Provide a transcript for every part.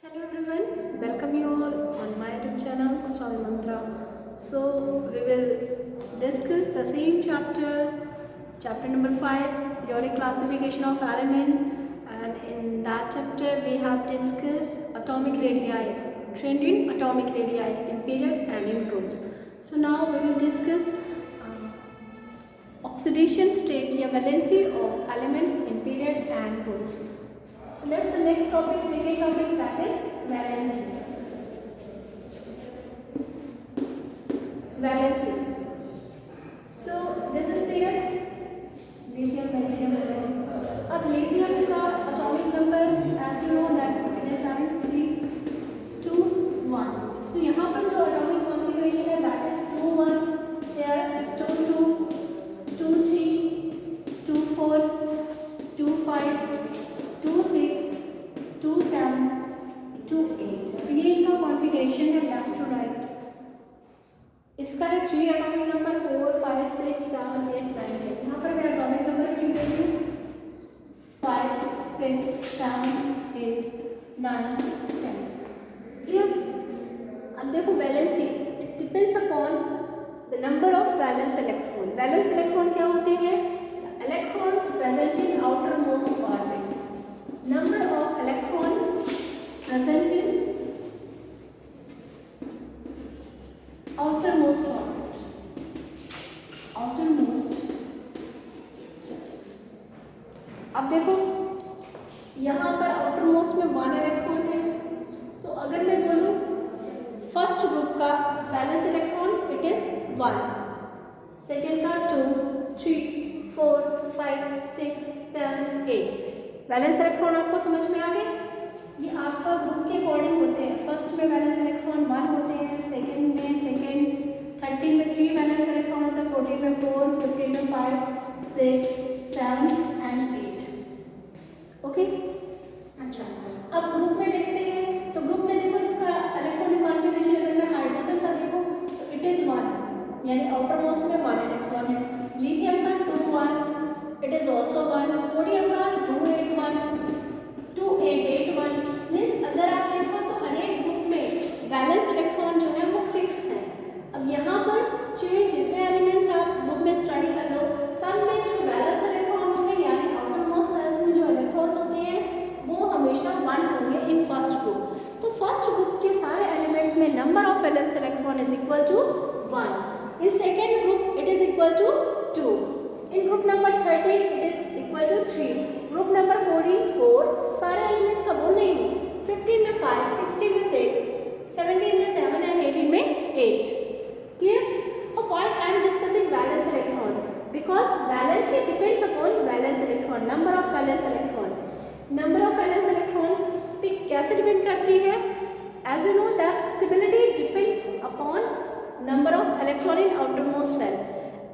Hello everyone, welcome you all on my YouTube channel Story Mantra. So we will discuss the same chapter number 5, periodic classification of element, and in that chapter we have discussed atomic radii, trend in atomic radii in period and in groups. So now we will discuss oxidation state या valency of elements in period and groups. So let's the next topic, second topic, that is valency. Valency. So this is period lithium, lithium. अब lithium का atomic number as you know that it is having 3, 2, 1. So यहाँ पर जो atomic configuration है that is 2, 1, here 2, 2, 2, 3, 2, 4, 2, 5, 2, 6, 2, 7, 2, 8. तो ये इनका configuration है लेफ्ट टू राइट. इसका है 3 एटॉमिक नंबर 4, 5, 6, 7, 8, 9, 10. यहाँ पर मैं एटॉमिक नंबर की वैल्यू 5, 6, 7, 8, 9, 10. क्लियर? अब देखो valency depends upon the number of valence electron. Valence electron क्या होते हैं? Electrons present in outer most orbit. Number of electrons present in outermost orbit. Outermost. अब देखो यहाँ पर outermost में 1 इलेक्ट्रॉन है. तो अगर मैं बोलूँ फर्स्ट ग्रुप का balance electron it is 1, second का 2, 3, 4, 5, 6, 7, 8. बैलेंस इलेक्ट्रॉन आपको समझ में आ गए? ये आपका ग्रुप के अकॉर्डिंग होते हैं. फर्स्ट में बैलेंस इलेक्ट्रॉन 1 होते हैं, सेकंड में 13 में 3 बैलेंस इलेक्ट्रॉन होते हैं, 14 में 4, 15 में 5, 6, 7 एंड 8. ओके. अच्छा, अब ग्रुप में देखते हैं. तो ग्रुप में देखो इसका इलेक्ट्रॉनिक कॉन्फ़िगरेशन अगर मैं हाइड्रोजन का देखो सो इट इज 1, यानी आउटर मोस्ट में 1 इलेक्ट्रॉन है. लिथियम का 2, 1 इट इज ऑल्सो 1. सोडियम का 2, 8, 1, 2, 8, 8, 1. मीन्स अगर आप देखो तो हर एक ग्रुप में बैलेंस इलेक्ट्रॉन जो है वो फिक्स है. अब यहाँ पर चाहे जितने एलिमेंट्स आप ग्रुप में स्टडी कर लो, सब में जो बैलेंस इलेक्ट्रॉन होंगे यानी आउटर मोस्ट सेल्स में जो इलेक्ट्रॉन्स होते हैं वो हमेशा 1 होंगे इन फर्स्ट ग्रुप. तो फर्स्ट ग्रुप के सारे एलिमेंट्स में number of balance electron is equal to 1. In second group it is equal to 2. In group number 13 it is equal to 3. Group number 14 4. सारे एलिमेंट्स का बोल रही हूँ. 15 में 5, 16 में 6, 17 में 7 and 18 में 8. Clear? So why I am discussing valence electron? Because valency depends upon valence electron. Number of valence electron. Number of valence electron पे कैसे डिपेंड करती है? As you know that stability depends upon number of electron in outermost cell.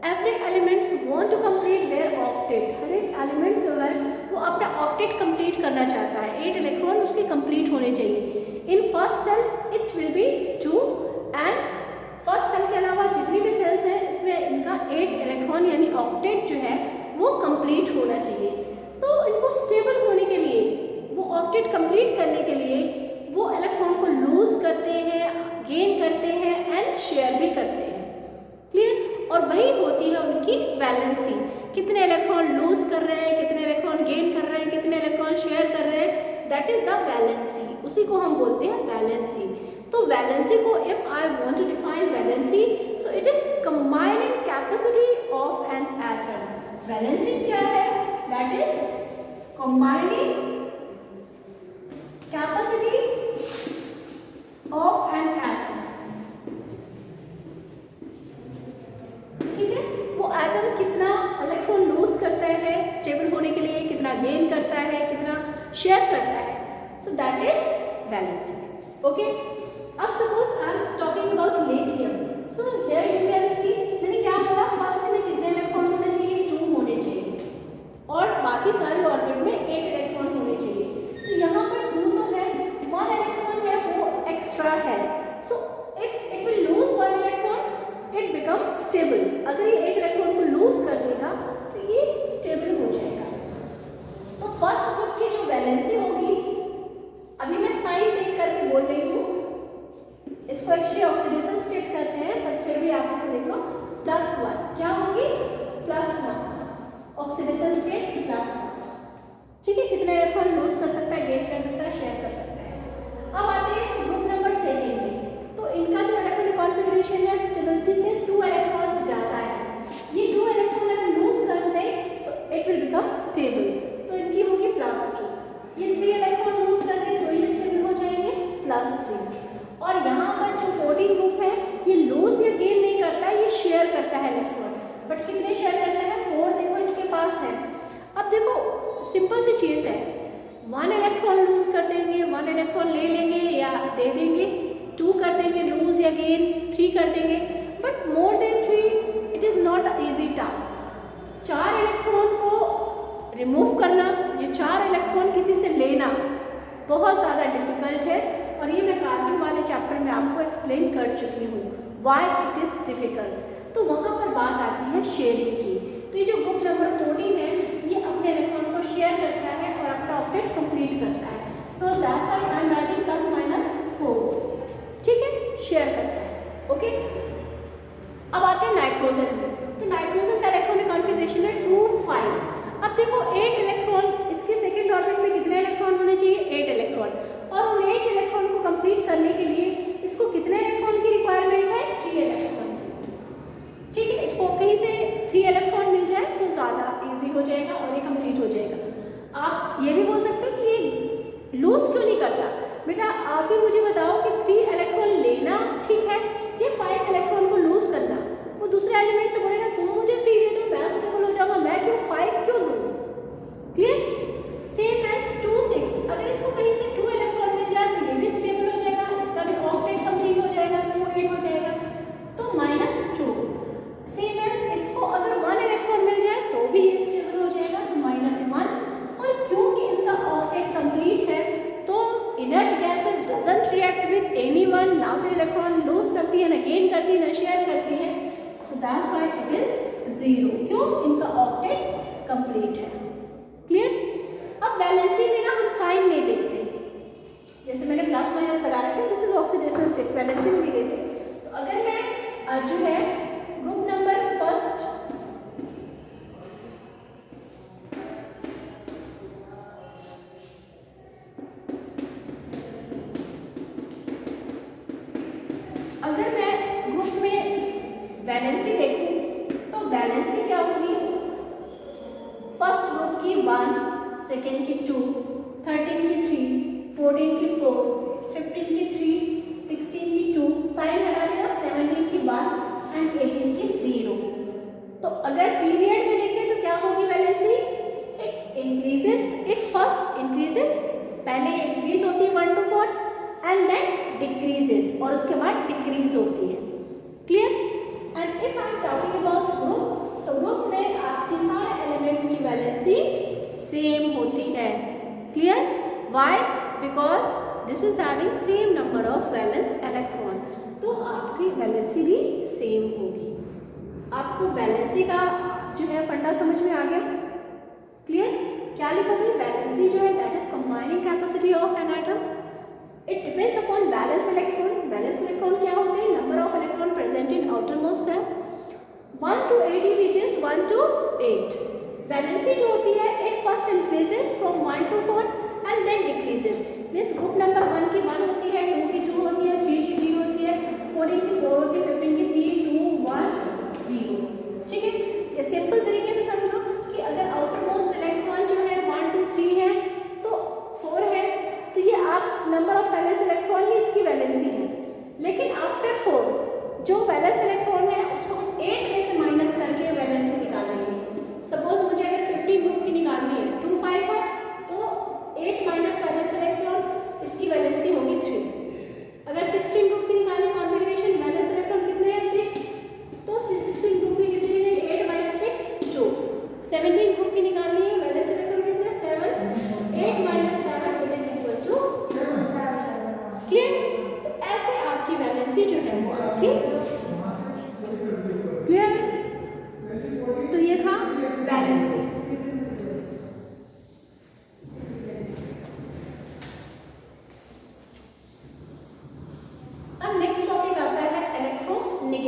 Every elements want to complete their octet. हर एक element जो है वो अपना ऑक्टेट कंप्लीट करना चाहता है. 8 इलेक्ट्रॉन उसके कंप्लीट होने चाहिए. In first shell it will be 2 and first shell के अलावा जितनी भी सेल्स हैं इसमें इनका 8 इलेक्ट्रॉन यानी ऑक्टेट जो है वो कंप्लीट होना चाहिए. तो इनको स्टेबल होने के लिए वो ऑक्टेट कंप्लीट करने के लिए वो इलेक्ट्रॉन को लूज करते हैं, गेन करते हैं एंड शेयर भी करते हैं. क्लियर? और वही होती है उनकी वैलेंसी. कितने इलेक्ट्रॉन लूज कर रहे हैं, कितने इलेक्ट्रॉन गेन कर रहे हैं, कितने इलेक्ट्रॉन शेयर कर रहे हैं, दैट इज द वैलेंसी. उसी को हम बोलते हैं वैलेंसी. तो वैलेंसी को if I want to define valency so it is combining capacity of an atom. Valency क्या है? That is combining capacity of an atom. ठीक है? वो एटम कितना इलेक्ट्रॉन लूज करता है स्टेबल होने के लिए, कितना गेन करता है, कितना शेयर करता है. So that is valency. Okay. अब suppose I am talking about lithium. So here you can see मैंने क्या बोला, फर्स्ट में कितने इलेक्ट्रॉन होने चाहिए? 2 होने चाहिए और बाकी सारी ऑर्बिट में 8 इलेक्ट्रॉन होने चाहिए. तो यहाँ पर 2 तो है, 1 इलेक्ट्रॉन है वो एक्स्ट्रा है. So if it will lose 1 electron it become stable. अगर ये 8 इलेक्ट्रॉन को लूज कर देगा तो ये स्टेबल हो जाएगा. तो फर्स्ट ग्रुप की जो वैलेंसी होगी, अभी मैं साइन देख कर बोल रही हूँ, इसको एक्चुअली ऑक्सीडेशन स्टेट करते हैं, बट फिर भी आप इसको देख लो +1 क्या होगी, +1 ऑक्सीडेशन स्टेट +1। ठीक है, कितने इलेक्ट्रॉन लूज कर सकता है, गेन कर सकता है, शेयर कर सकता है। अब आते हैं ग्रुप नंबर 2 में। तो इनका जो इलेक्ट्रॉनिक कॉन्फ़िगरेशन है स्टेबिलिटी से 2 इलेक्ट्रॉन्स ज़्यादा है। ये 2 इलेक्ट्रॉन अगर लूज कर दें तो इट विल बिकम स्टेबल, तो इनकी होगी +2। ये 3 इलेक्ट्रॉन लूज कर दें तो ये स्टेबल हो जाएंगे +3। और यहाँ पर जो 14 ग्रुप है ये लूज या गेन नहीं करता है, ये शेयर करता है इलेक्ट्रॉन, बट कितने शेयर करता है, 4 देखो इसके पास है। अब देखो सिंपल सी चीज़ है, 1 इलेक्ट्रॉन लूज कर देंगे, 1 इलेक्ट्रॉन ले लेंगे या दे देंगे, 2 कर देंगे लूज या गेन, 3 कर देंगे, but more than 3 it is not a easy task. 4 electron को रिमूव करना, ये 4 इलेक्ट्रॉन किसी से लेना बहुत ज़्यादा डिफिकल्ट है, और ये मैं कार्बन वाले चैप्टर में आपको एक्सप्लेन कर चुकी हूँ व्हाई इट इज़ डिफिकल्ट। तो वहाँ पर बात आती है शेयरिंग की। तो ये जो ग्रुप नंबर 14 है ये अपने इलेक्ट्रॉन को शेयर करता है और अपना ऑक्टेट कंप्लीट करता है। So that's why I am writing +-4। ठीक है, शेयर करता है। ओके, अब आते हैं नाइट्रोजन में। तो नाइट्रोजन का इलेक्ट्रॉनिक कॉन्फ़िगरेशन है 2, 5। अब देखो 8 इलेक्ट्रॉन, इसके सेकेंड ऑर्बिट में कितने इलेक्ट्रॉन होने चाहिए, 8 इलेक्ट्रॉन, और उन 8 इलेक्ट्रॉन को कंप्लीट करने के लिए इसको कितने इलेक्ट्रॉन की रिक्वायरमेंट है, 3 इलेक्ट्रॉन। ठीक है, इसको कहीं से 3 इलेक्ट्रॉन मिल जाए तो ज़्यादा इजी हो जाएगा और ये कंप्लीट हो जाएगा। आप ये भी बोल सकते हो कि ये लूज क्यों नहीं करता, बेटा आप ही मुझे बताओ कि 3 इलेक्ट्रॉन लेना ठीक है, ये 5 इलेक्ट्रॉन को लूज करना, वो दूसरे एलिमेंट से बोलेगा तुम मुझे 3 दे दो, मैं स्टेबल हो जाऊंगा, मैं क्यों 5 क्यों दूँ। क्लियर, सेम एज 2, 6, अगर इसको कहीं से 2 इलेक्ट्रॉन मिल जाए तो ये भी स्टेबल हो जाएगा, इसका भी ऑक्टेट कंप्लीट हो जाएगा, 2, 8 हो जाएगा, तो -2। सेम एज इसको अगर 1 इलेक्ट्रॉन मिल जाए तो भी ये स्टेबल हो जाएगा, तो -1। और क्योंकि इनका ऑक्टेट कंप्लीट है तो inert gases doesn't react with anyone, ना तो इलेक्ट्रॉन लूज करती है, ना गेन करती है, ना शेयर करती है, so that's why it is 0। क्यों, इनका ऑक्टेट कंप्लीट है। क्लियर। अब वैलेंसी में ना हम साइन नहीं देखते, जैसे मैंने +- लगा रखे हैं, this is oxidation state, valency में नहीं देते। तो अगर मैं जो है ग्रुप नंबर 1 अगर मैं ग्रुप में वैलेंसी देखूं तो वैलेंसी क्या होगी, फर्स्ट ग्रुप की 1, सेकेंड की 2, 13 की 3, 14 की 4, 15 की 3, 16 की 2, साइन हटा देगा, 17 की 1 एंड 18 की 0। तो अगर पीरियड में देखें तो क्या होगी valency, it increases, it first increases, पहले इंक्रीज होती है 1 to 4 एंड देन डिक्रीजेस, और उसके बाद डिक्रीज होती है। Clear. And if I am talking about group, तो ग्रुप में आपके सारे एलिमेंट्स की वैलेंसी सेम होती है। Clear, why, because this is having same number of valence electron, तो आपकी वैलेंसी भी सेम होगी। आपको वैलेंसी का जो है फंडा समझ में आ गया। क्लियर, क्या लिखोगे, वैलेंसी जो है that is combining capacity of an atom, it depends upon valence electron. Valence electron क्या होते हैं, number of electron present in outermost shell, 1 to 18 which is 1 to 8। Valency जो होती है it first increases from 1 to 4 and then decreases. Means group number 1 की 1 होती है, 2 की 2 होती है, 3 की 3 होती है, 14 की 4 होती है, 15 की 3, 2, 1, 0। ठीक है, ये सिंपल तरीके से समझो कि अगर आउटर मोस्ट इलेक्ट्रॉन जो है 1, 2, 3 है तो 4 है, तो ये आप नंबर ऑफ वैलेंस इलेक्ट्रॉन ही इसकी वैलेंसी है। लेकिन आफ्टर 4 जो वैलेंस इलेक्ट्रॉन है उसको हम 8 में से माइनस करके वैलेंसी निकालेंगे। सपोज मुझे अगर 50 ग्रुप की निकालनी है, 2, 5 है, तो 8 माइनस वैलेंस इलेक्ट्रॉन इसकी वैलेंसी होगी 3। अगर 16 ग्रुप की निकालनी कॉन्फ़िगरेशन, वैलेंस इलेक्ट्रॉन कितने हैं 6, तो 16 ग्रुप की कितनी है 8 माइनस 6 2। 17 ग्रुप की निकालनी है, वैलेंस इलेक्ट्रॉन कितने 7, 8 minus 7 it is equal to 7। Clear, तो ऐसे आपकी वैलेंसी जो है वो आपकी क्लियर है। तो ये था वैलेंसी।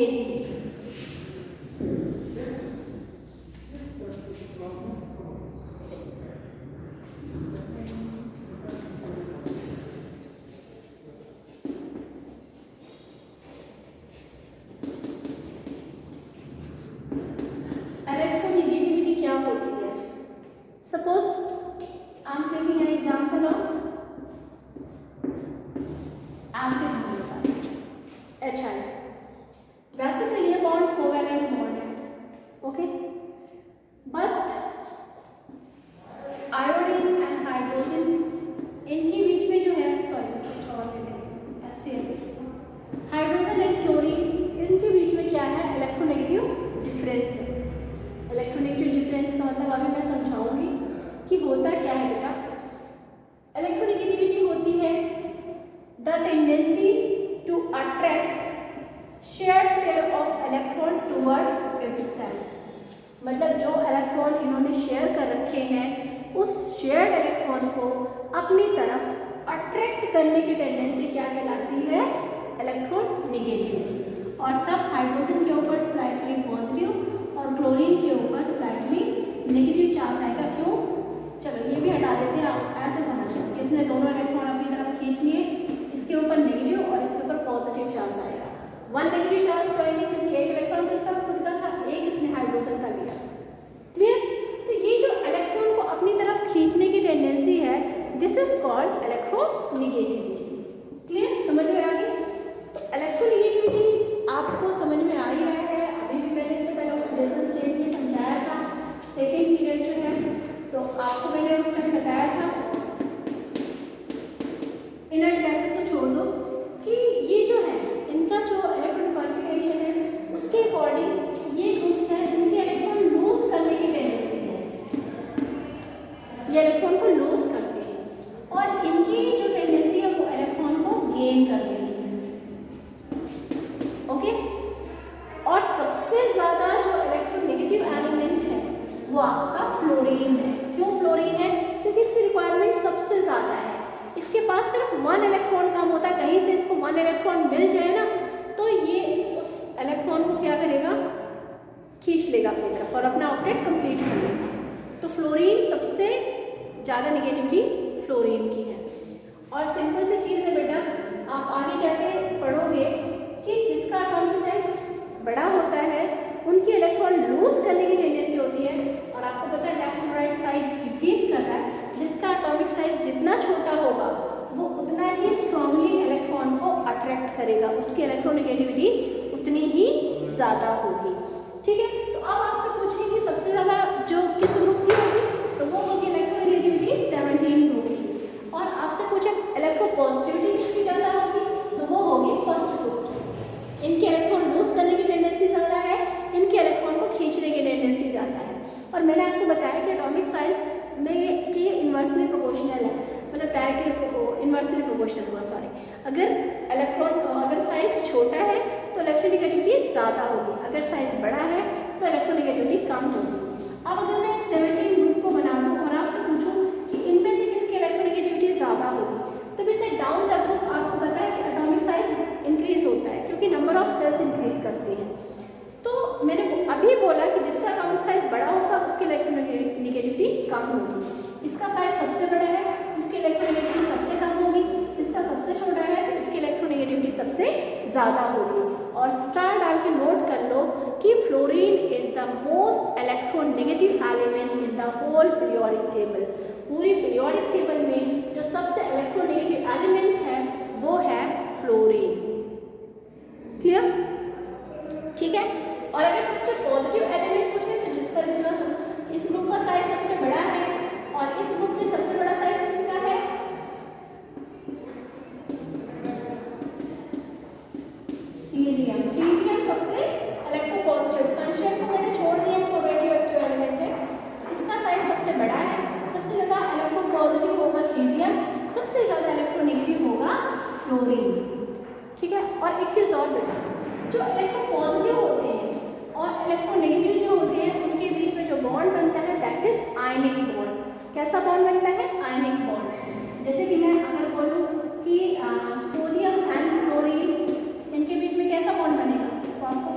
निगेटिविटी। इलेक्ट्रोनिगेटिविटी क्या होती है? Suppose I am taking an example of acid हमारे पास HI। वैसे तो ये बॉन्ड कोवैलेंट बॉन्ड है, okay, but iodine and hydrogen इनके बीच में जो है, हाइड्रोजन एंड फ्लोरीन इनके बीच में क्या है? इलेक्ट्रोनेगेटिव डिफरेंस है। इलेक्ट्रोनेगेटिव डिफरेंस का मतलब अभी मैं समझाऊंगी कि होता क्या है बेटा। इलेक्ट्रोनेगेटिविटी होती है the tendency to attract shared pair of electron towards itself. मतलब जो इलेक्ट्रॉन इन्होंने शेयर कर रखे हैं उस शेयर्ड इलेक्ट्रॉन को अपनी तरफ अट्रैक्ट करने की टेंडेंसी क्या कहलाती है? इलेक्ट्रोनेगेटिविटी। और तब हाइड्रोजन के ऊपर स्लाइटली पॉजिटिव और क्लोरीन के ऊपर स्लाइटली नेगेटिव चार्ज आएगा। क्यों? चलो ये भी हटा देते हैं, आप ऐसे समझ लो, इसने दोनों इलेक्ट्रॉन अपनी तरफ खींच लिए, इसके ऊपर नेगेटिव और इसके ऊपर पॉजिटिव चार्ज आएगा। वन नेगेटिव चार्ज कोई नहीं, क्योंकि एक इलेक्ट्रॉन तो इसका खुद का था, एक इसने हाइड्रोजन का लिया। क्लियर? तो ये जो इलेक्ट्रॉन को अपनी तरफ खींचने की टेंडेंसी है, this is called electronegativity. Clear? समझ में आ गई? तो इलेक्ट्रोनेगेटिविटी आपको समझ में आ ही रहा है। अभी भी मैंने इससे पहले उस बेसिक स्टेज में समझाया था, सेकेंड पीरियड जो है, तो आपको मैंने उस टाइम बताया था इनर्ट गैसेस को छोड़ दो कि ये जो है इनका जो इलेक्ट्रॉन कॉन्फिगरेशन है उसके अकॉर्डिंग ये ग्रुप्स हैं, इनके इलेक्ट्रॉन लूज करने की टेंडेंसी है, ये इलेक्ट्रॉन को लूज करते हैं, और इनकी जो टेंडेंसी है वो इलेक्ट्रॉन को गेन करने की है। ओके? और सबसे ज़्यादा जो इलेक्ट्रोनेगेटिव एलिमेंट है वो आपका फ्लोरीन है। क्यों फ्लोरीन है? क्योंकि इसकी रिक्वायरमेंट सबसे ज़्यादा है। इसके पास सिर्फ वन इलेक्ट्रॉन कम होता है, कहीं से इसको वन इलेक्ट्रॉन मिल जाए ना तो ये उस इलेक्ट्रॉन को क्या करेगा? खींच लेगा अपनी तरफ और अपना ऑपरेट कंप्लीट कर लेगा। तो फ्लोरीन सबसे ज़्यादा नेगेटिविटी फ्लोरीन की है। और सिंपल सी चीज़ है बेटा, आप आगे जाके पढ़ोगे कि जिसका एटॉमिक साइज बड़ा होता है उनकी इलेक्ट्रॉन लूज करने की टेंडेंसी होती है, और आपको पता है लेफ्ट और राइट साइड डिक्रीज करता है। जिसका एटॉमिक साइज जितना छोटा होगा वो उतना ही स्ट्रांगली इलेक्ट्रॉन को अट्रैक्ट करेगा, उसकी इलेक्ट्रोनेगेटिविटी उतनी ही ज़्यादा होगी। ठीक है? तो अब आपसे पूछें कि सबसे ज़्यादा जो किस ग्रुप की होगी, तो वो होगी इलेक्ट्रोनेगेटिविटी 17 ग्रुप की। और आपसे पूछें इलेक्ट्रोपॉजिटिविटी किसकी ज़्यादा होगी, तो वो होगी फर्स्ट ग्रुप की। इनके इलेक्ट्रॉन लूज करने की टेंडेंसी ज़्यादा है, इनके इलेक्ट्रॉन को खींचने की टेंडेंसी ज़्यादा है। और मैंने आपको बताया कि एटॉमिक साइज में ये इन्वर्सली प्रोपोर्शनल है, मतलब डायरेक्टली इन्वर्सली प्रोपोर्शनल हुआ, सॉरी। अगर साइज छोटा है तो इलेक्ट्रोनेगेटिविटी ज़्यादा होगी, अगर साइज बड़ा है तो इलेक्ट्रोनेगेटिविटी कम होगी। अब अगर मैं 17 ग्रुप को बना दूँ और आपसे पूछूँ कि इनमें से किसकी इलेक्ट्रोनेगेटिविटी ज़्यादा होगी, तो बेटा डाउन द ग्रुप आपको पता है कि एटॉमिक साइज इंक्रीज होता है क्योंकि नंबर ऑफ सेल्स इंक्रीज करती हैं। तो मैंने अभी बोला कि जिसका एटॉमिक साइज बड़ा होगा उसकी इलेक्ट्रोनेगेटिविटी कम होगी। इसका साइज सबसे बड़ा है तो इसकी इलेक्ट्रोनेगेटिविटी सबसे कम होगी, इसका सबसे छोटा है तो इसकी इलेक्ट्रोनेगेटिविटी सबसे ज़्यादा होगी। और स्टार डाल के नोट कर लो कि fluorine is the most electronegative element in the whole periodic table. पूरी पीरियोडिक टेबल में जो सबसे इलेक्ट्रोनेगेटिव एलिमेंट है वो है फ्लोरीन। क्लियर? ठीक है? और अगर सबसे पॉजिटिव एलिमेंट पूछे तो जिसका जितना इस ग्रुप का साइज सबसे बड़ा है और इस ग्रुप में सबसे बड़ा साइज किसका है? सीजियम। सीजियम सबसे इलेक्ट्रोपॉजिटिव, कॉन्शियस को मैंने छोड़ दिया कि रेडियो एक्टिव एलिमेंट है, तो इसका साइज सबसे बड़ा है, सबसे ज़्यादा इलेक्ट्रोपॉजिटिव होगा सीजियम, सबसे ज़्यादा इलेक्ट्रोनेगेटिव होगा फ्लोरीन। ठीक है? और एक चीज़ और बेटा, जो इलेक्ट्रोपॉजिटिव होते हैं और इलेक्ट्रोनेगेटिव जो होते हैं उनके बीच में जो बॉन्ड बनता है दैट इज आयनिक बॉन्ड। कैसा बॉन्ड बनता है? Ionic bond. जैसे कि मैं अगर बोलूँ कि सोडियम एंड क्लोरीन, इनके बीच में कैसा बॉन्ड बनेगा, तो आपको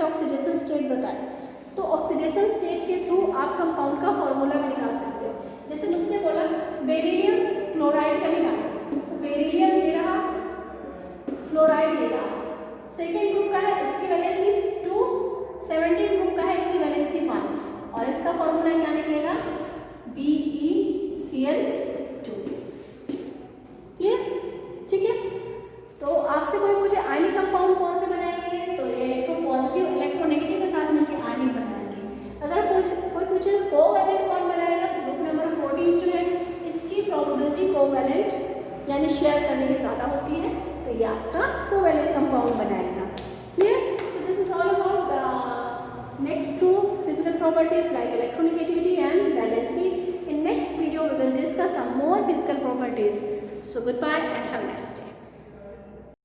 से ऑक्सीडेशन स्टेट बताए, तो ऑक्सीडेशन स्टेट के थ्रू आप कंपाउंड का फॉर्मूला भी निकाल सकते हो। जैसे मुझसे बोला बेरिलियम क्लोराइड का निकालना, तो बेरिलियम ये रहा, क्लोराइड ये रहा, सेकेंड ग्रुप का है, इसकी वैलेंसी 2, 17 ग्रुप का है, इसकी वैलेंसी 1, और इसका फॉर्मूला क्या निकलेगा BeCl2। क्लियर? ठीक है। तो आपसे कोई पूछे आयनिक कंपाउंड कौन से बनाएंगे, तो ये इलेक्ट्रोपॉजिटिव इलेक्ट्रोनेगेटिव के साथ मिलकर आयनिक बनाएंगे। अगर कोई पूछे कोवैलेंट कौन बनाएगा, तो ग्रुप नंबर 14 जो है इसकी प्रोबेबिलिटी कोवैलेंट यानी शेयर करने की ज़्यादा होती है, तो ये आपका कोवैलेंट कंपाउंड बनाएगा। Clear? So this is all about next 2 physical properties like electronegativity and valency. In next video we will discuss some more physical properties. So goodbye and have a nice day.